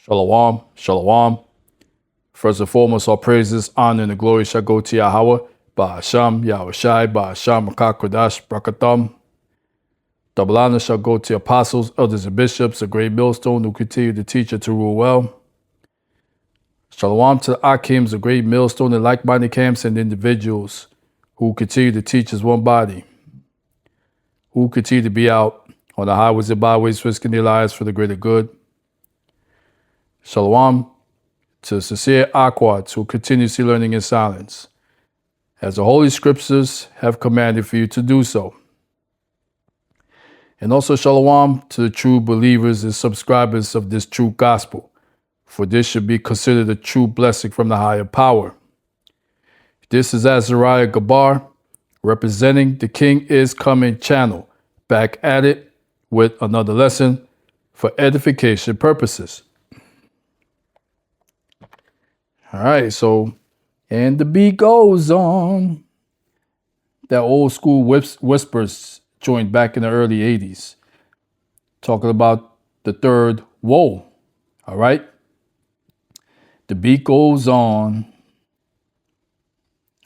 Shalom, shalom. First and foremost, all praises, honor, and the glory shall go to Yahweh, Ba'asham, Yahushai, Ba'asham, Makakodash, Brakatam. Double honor shall go to apostles, elders, and bishops, a great millstone who continue to teach and to rule well. Shalom to the Akims, a great millstone, and like-minded camps and individuals who continue to teach as one body, who continue to be out on the highways and byways, risking their lives for the greater good. Shalom to sincere Aquads who continuously learning in silence, as the Holy Scriptures have commanded for you to do so. And also shalom to the true believers and subscribers of this true gospel, for this should be considered a true blessing from the higher power. This is Azariah Gabar, representing the King is Coming channel, back at it with another lesson for edification purposes. All right, so, and the beat goes on. That old school whispers joined back in the early 80s, talking about the third woe. All right, the beat goes on.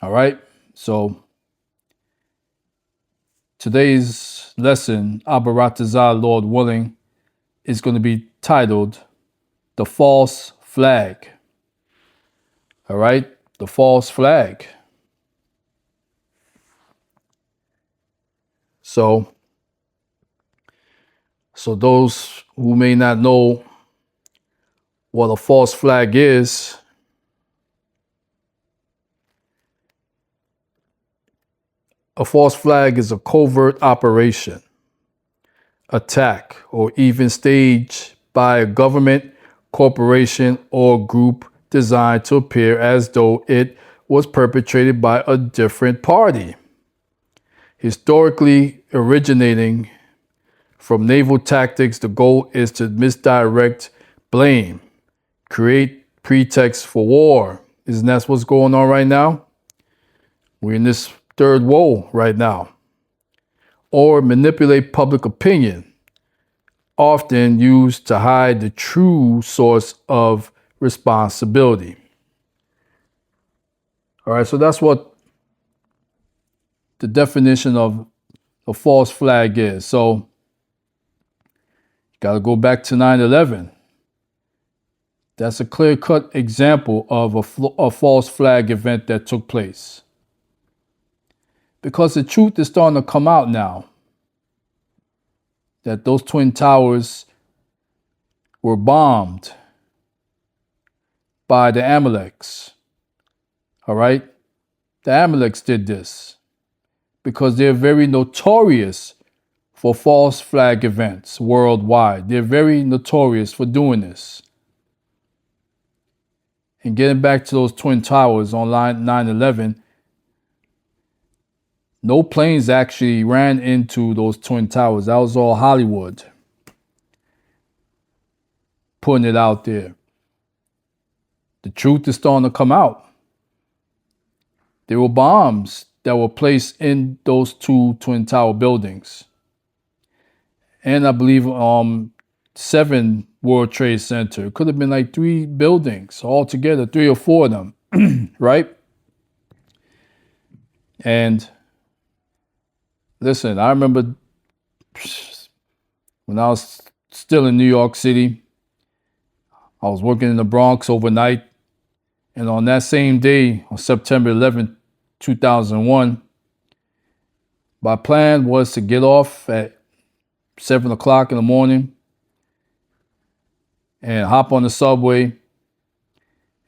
All right, so today's lesson, Abaratazah, Lord willing, is going to be titled The False Flag. All right, the false flag. So those who may not know what a false flag is, a false flag is a covert operation, attack, or even stage by a government, corporation, or group designed to appear as though it was perpetrated by a different party. Historically originating from naval tactics, the goal is to misdirect blame, create pretext for war. Isn't that what's going on right now? We're in this third woe right now. Or manipulate public opinion, often used to hide the true source of responsibility. All right, so that's what the definition of a false flag is. So, got to go back to 9/11. That's a clear-cut example of a false flag event that took place. Because the truth is starting to come out now that those Twin Towers were bombed by the Amaleks. All right? The Amaleks did this because they're very notorious for false flag events worldwide. They're very notorious for doing this. And getting back to those Twin Towers on 9/11, no planes actually ran into those Twin Towers. That was all Hollywood putting it out there. The truth is starting to come out. There were bombs that were placed in those two Twin Tower buildings. And I believe 7 World Trade Center. It could have been like 3 buildings altogether, 3 or 4 of them, right? And listen, I remember when I was still in New York City, I was working in the Bronx overnight. And on that same day, on September 11th, 2001, my plan was to get off at 7 o'clock in the morning and hop on the subway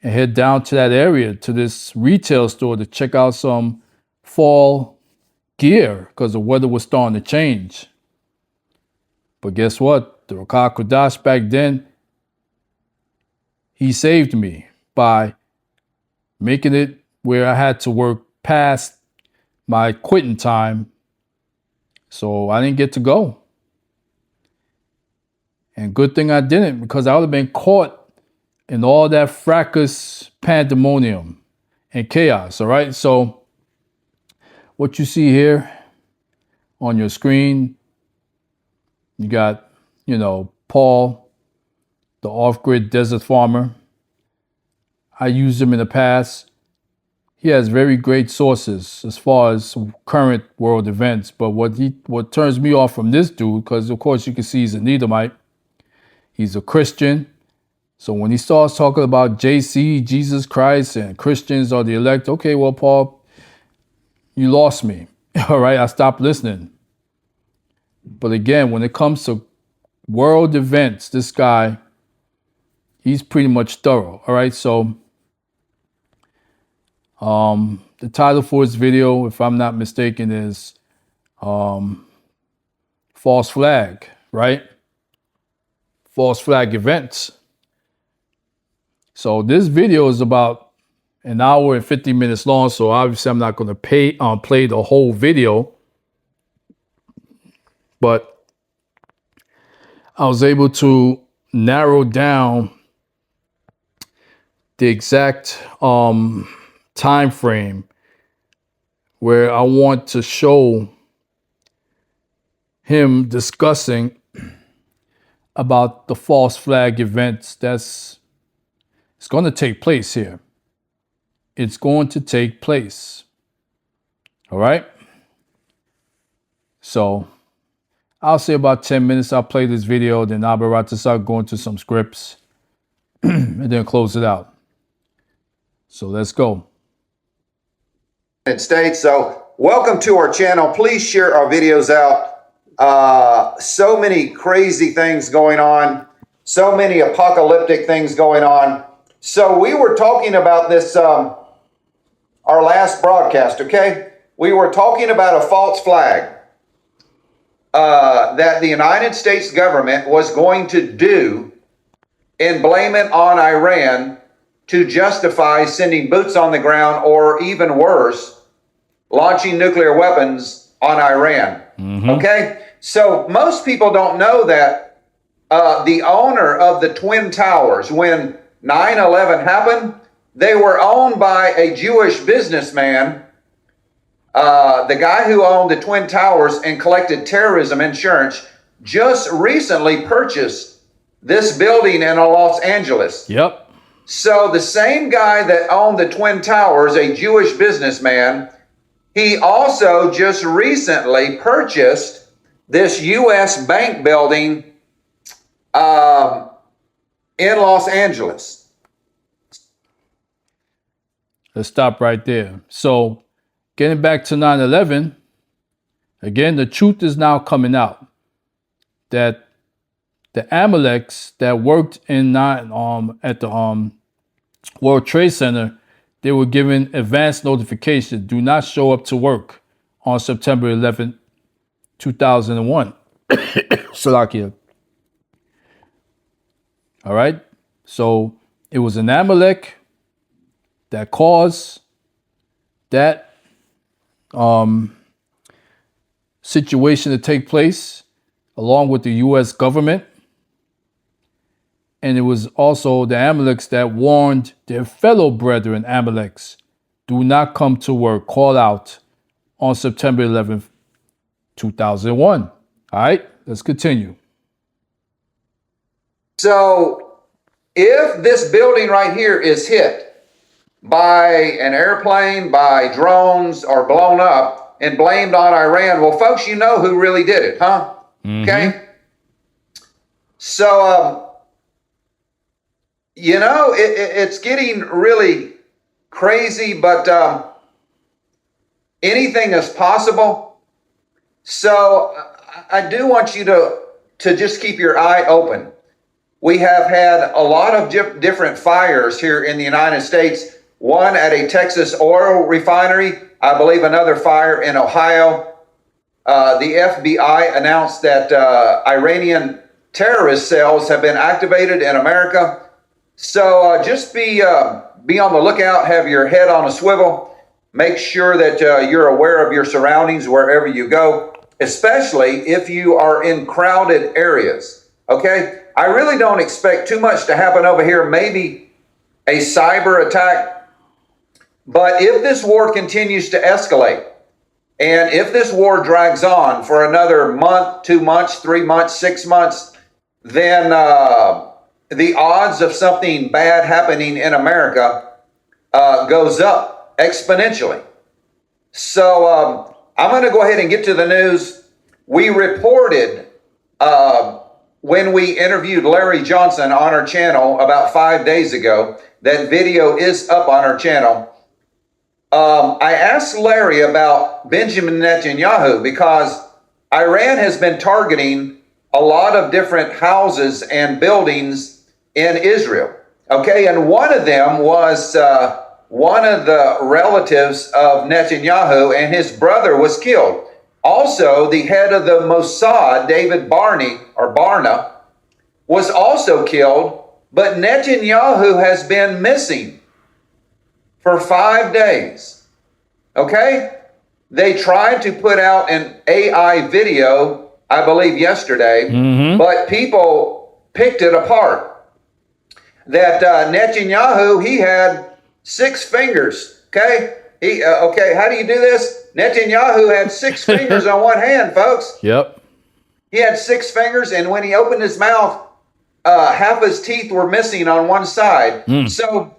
and head down to that area, to this retail store, to check out some fall gear because the weather was starting to change. But guess what? The Rakah Kodash back then, he saved me by making it where I had to work past my quitting time. So I didn't get to go. And good thing I didn't, because I would have been caught in all that fracas, pandemonium, and chaos. All right. So what you see here on your screen, you got, Paul the off-grid desert farmer. I used him in the past. He has very great sources as far as current world events. But what turns me off from this dude, because of course you can see he's an Edomite, he's a Christian. So when he starts talking about JC, Jesus Christ, and Christians are the elect, okay, well, Paul, you lost me. All right, I stopped listening. But again, when it comes to world events, this guy, he's pretty much thorough. All right, so the title for his video, if I'm not mistaken, is False Flag, right? False flag events. So this video is about an hour and 50 minutes long. So obviously I'm not going to play the whole video, but I was able to narrow down the exact time frame where I want to show him discussing about the false flag events it's going to take place here. It's going to take place. All right. So I'll say about 10 minutes. I'll play this video. Then I'll be right to start going to some scripts and then close it out. So let's go. United States. So welcome to our channel. Please share our videos out. So many crazy things going on. So many apocalyptic things going on. So we were talking about this, our last broadcast, okay? We were talking about a false flag that the United States government was going to do and blame it on Iran to justify sending boots on the ground, or even worse, launching nuclear weapons on Iran. Okay? So most people don't know that the owner of the Twin Towers, when 9/11 happened, they were owned by a Jewish businessman, the guy who owned the Twin Towers and collected terrorism insurance, just recently purchased this building in Los Angeles. Yep. So the same guy that owned the Twin Towers, a Jewish businessman, he also just recently purchased this U.S. bank building in Los Angeles. Let's stop right there. So getting back to 9/11, again, the truth is now coming out that the Amaleks that worked at the World Trade Center, they were given advance notification: do not show up to work on September 11th, 2001. Salakia. All right. So it was an Amalek that caused that situation to take place, along with the U.S. government. And it was also the Amaleks that warned their fellow brethren Amaleks, do not come to work, call out on September 11th, 2001. All right, let's continue. So if this building right here is hit by an airplane, by drones, or blown up and blamed on Iran, well, folks, you know who really did it, huh? Okay? So, you know, it's getting really crazy, but anything is possible. So I do want you to just keep your eye open. We have had a lot of different fires here in the United States. One at a Texas oil refinery, I believe another fire in Ohio. The FBI announced that Iranian terrorist cells have been activated in America. So just be on the lookout, have your head on a swivel. Make sure that you're aware of your surroundings wherever you go, especially if you are in crowded areas, okay? I really don't expect too much to happen over here, maybe a cyber attack. But if this war continues to escalate, and if this war drags on for another month, 2 months, 3 months, 6 months, then the odds of something bad happening in America goes up exponentially. So I'm going to go ahead and get to the news. We reported when we interviewed Larry Johnson on our channel about 5 days ago. That video is up on our channel. I asked Larry about Benjamin Netanyahu because Iran has been targeting a lot of different houses and buildings in Israel. Okay, and one of them was one of the relatives of Netanyahu, and his brother was killed. Also, the head of the Mossad, David Barna, was also killed, but Netanyahu has been missing for 5 days. Okay? They tried to put out an AI video, I believe yesterday, but people picked it apart. That Netanyahu, he had 6 fingers. Okay? Okay, how do you do this? Netanyahu had 6 fingers on one hand, folks. Yep. He had 6 fingers, and when he opened his mouth, half his teeth were missing on one side. So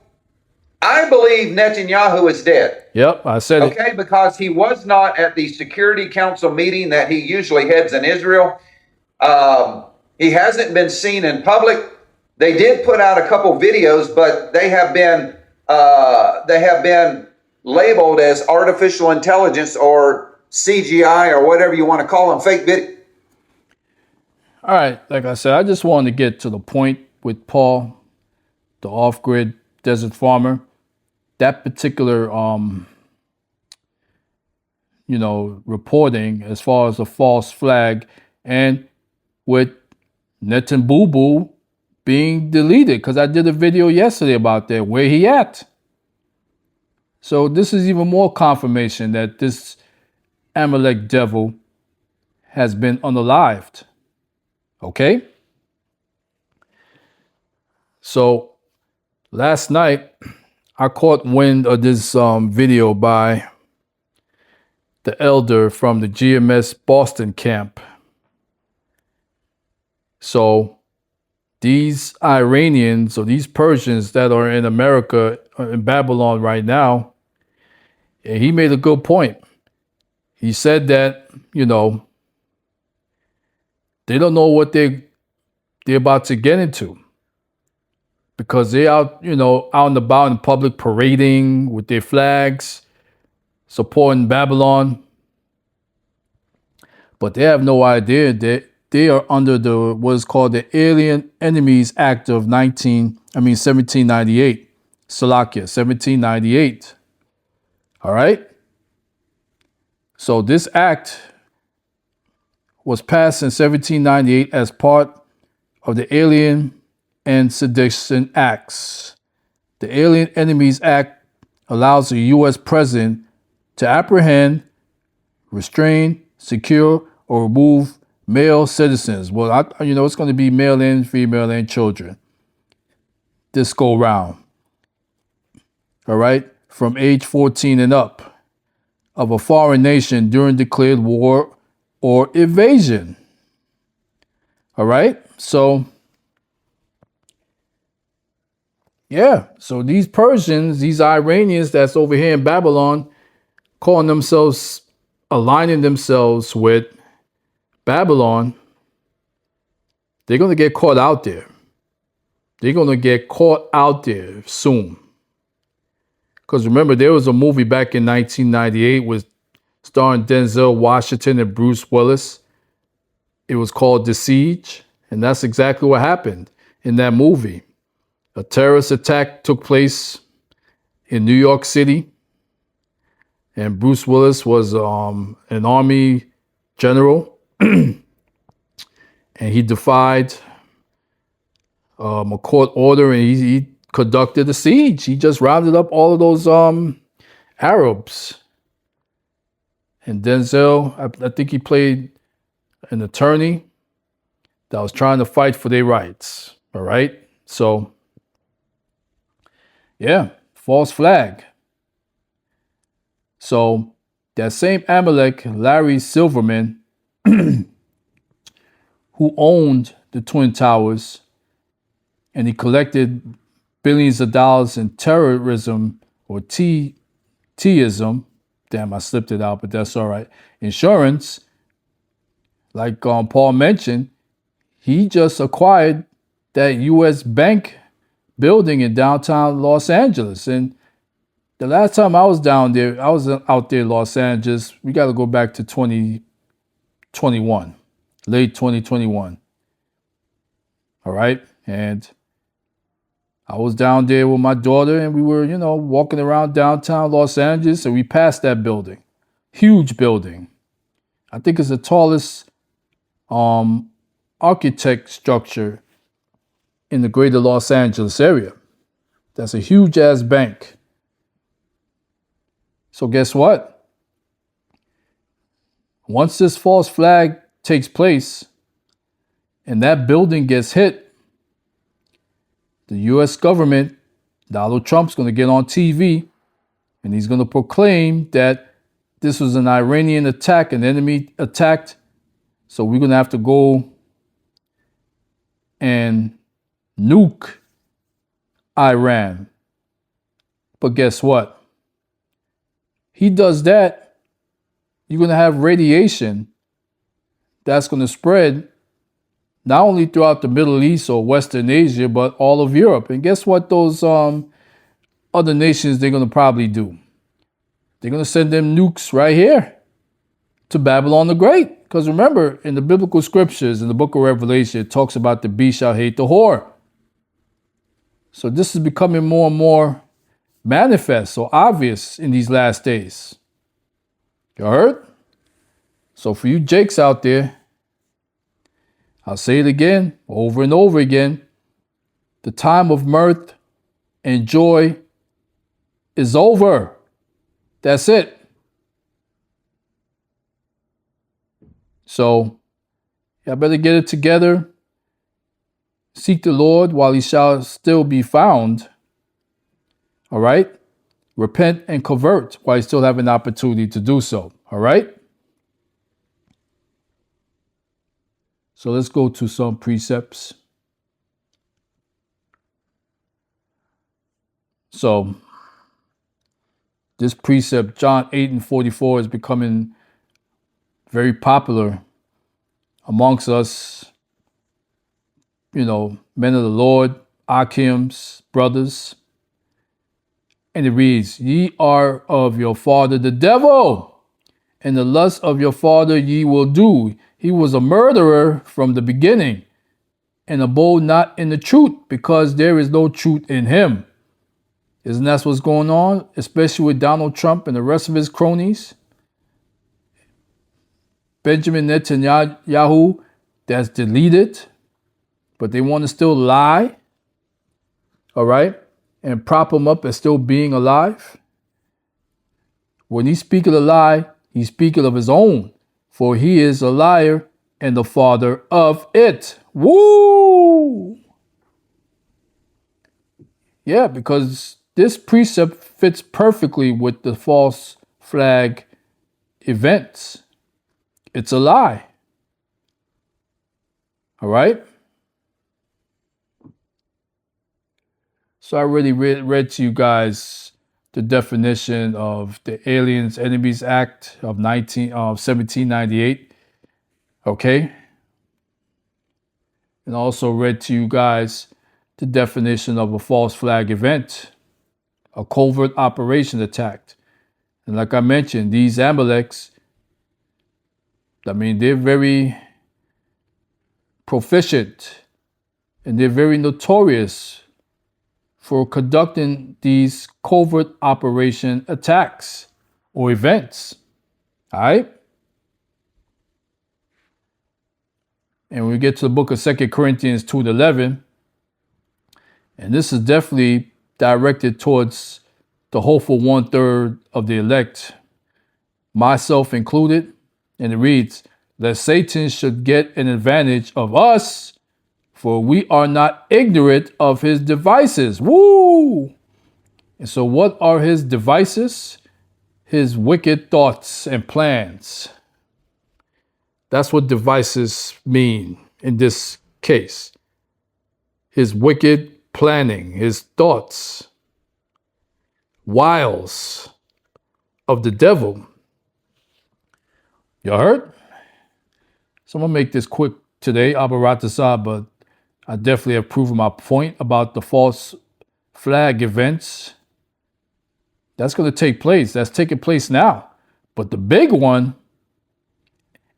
I believe Netanyahu is dead. Yep, I said it. Okay, because he was not at the Security Council meeting that he usually heads in Israel. He hasn't been seen in public. They did put out a couple videos, but they have been labeled as artificial intelligence or CGI or whatever you want to call them, fake video. All right, like I said, I just wanted to get to the point with Paul, the off-grid desert farmer. That particular, reporting as far as a false flag, and with Netan Boo Boo being deleted, because I did a video yesterday about that, where he at. So this is even more confirmation that this Amalek devil has been unalived. Okay? So last night, I caught wind of this video by the elder from the GMS Boston camp. So these Iranians or these Persians that are in America, in Babylon right now, and he made a good point. He said that, they don't know what they're about to get into, because they're out, out and about in public parading with their flags, supporting Babylon. But they have no idea that they are under what is called the Alien Enemies Act of 1798. Salakia, 1798. All right? So this act was passed in 1798 as part of the Alien and Sedition Acts. The Alien Enemies Act allows the U.S. president to apprehend, restrain, secure, or remove male citizens. Well, it's going to be male and female and children this go round. All right? From age 14 and up of a foreign nation during declared war or invasion. All right? So, yeah. So these Persians, these Iranians that's over here in Babylon, calling themselves, aligning themselves with Babylon, they're going to get caught out there. They're going to get caught out there soon. Because remember, there was a movie back in 1998 with starring Denzel Washington and Bruce Willis. It was called The Siege. And that's exactly what happened in that movie. A terrorist attack took place in New York City. And Bruce Willis was an army general. And he defied a court order, and he conducted a siege. He just rounded up all of those Arabs. And Denzel, I think he played an attorney that was trying to fight for their rights. All right? So, yeah, false flag. So, that same Amalek, Larry Silverman, who owned the Twin Towers, and he collected billions of dollars in terrorism or T-ism. Damn, I slipped it out, but that's all right. Insurance, like Paul mentioned, he just acquired that U.S. bank building in downtown Los Angeles. And the last time I was down there, I was out there in Los Angeles. We got to go back to 2021, late 2021. All right. And I was down there with my daughter and we were, walking around downtown Los Angeles and we passed that building. Huge building. I think it's the tallest architect structure in the greater Los Angeles area. That's a huge ass bank. So guess what? Once this false flag takes place and that building gets hit, the U.S. government, Donald Trump's going to get on TV and he's going to proclaim that this was an Iranian attack, an enemy attacked. So we're going to have to go and nuke Iran. But guess what? He does that, you're going to have radiation that's going to spread not only throughout the Middle East or Western Asia, but all of Europe. And guess what those other nations they're going to probably do? They're going to send them nukes right here to Babylon the Great. Because remember, in the biblical scriptures, in the book of Revelation, it talks about the beast shall hate the whore. So this is becoming more and more manifest or obvious in these last days. You heard? So for you Jakes out there, I'll say it again, over and over again. The time of mirth and joy is over. That's it. So, y'all better get it together. Seek the Lord while he shall still be found. All right? Repent and convert while you still have an opportunity to do so. All right? So let's go to some precepts. So this precept, John 8:44, is becoming very popular amongst us, men of the Lord, Achims, brothers. And it reads, ye are of your father the devil, and the lust of your father ye will do. He was a murderer from the beginning, and abode not in the truth, because there is no truth in him. Isn't that what's going on, especially with Donald Trump and the rest of his cronies? Benjamin Netanyahu, that's deleted, but they want to still lie, all right, and prop him up as still being alive. When he speaketh a lie, he speaketh of his own, for he is a liar and the father of it. Woo! Yeah, because this precept fits perfectly with the false flag events. It's a lie. All right? So I already read to you guys the definition of the Aliens Enemies Act of 1798. Okay? And also read to you guys the definition of a false flag event, a covert operation attack. And like I mentioned, these Amaleks, they're very proficient and they're very notorious for conducting these covert operation attacks or events. All right? And we get to the book of 2 Corinthians 2:11, and this is definitely directed towards the hopeful 1/3 of the elect, myself included. And it reads, lest Satan should get an advantage of us, for we are not ignorant of his devices. Woo! And so what are his devices? His wicked thoughts and plans. That's what devices mean in this case. his wicked planning, his thoughts, wiles of the devil. You heard? So I'm going to make this quick today, Abaratazar, but I definitely have proven my point about the false flag events. That's going to take place. That's taking place now. But the big one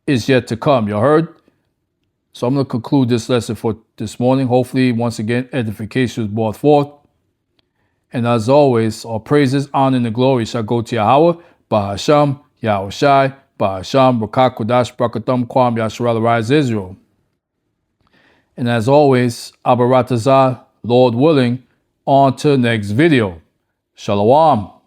is yet to come. You heard? So I'm going to conclude this lesson for this morning. Hopefully, once again, edification is brought forth. And as always, all praises, honor, and the glory shall go to Yahweh, Bahasham, Yahushai, Bahasham, Rakak, Kodash, Brakatham, Kwam, Yasharel, Rise Israel. And as always, Abaratazar, Lord willing, on to the next video. Shalom.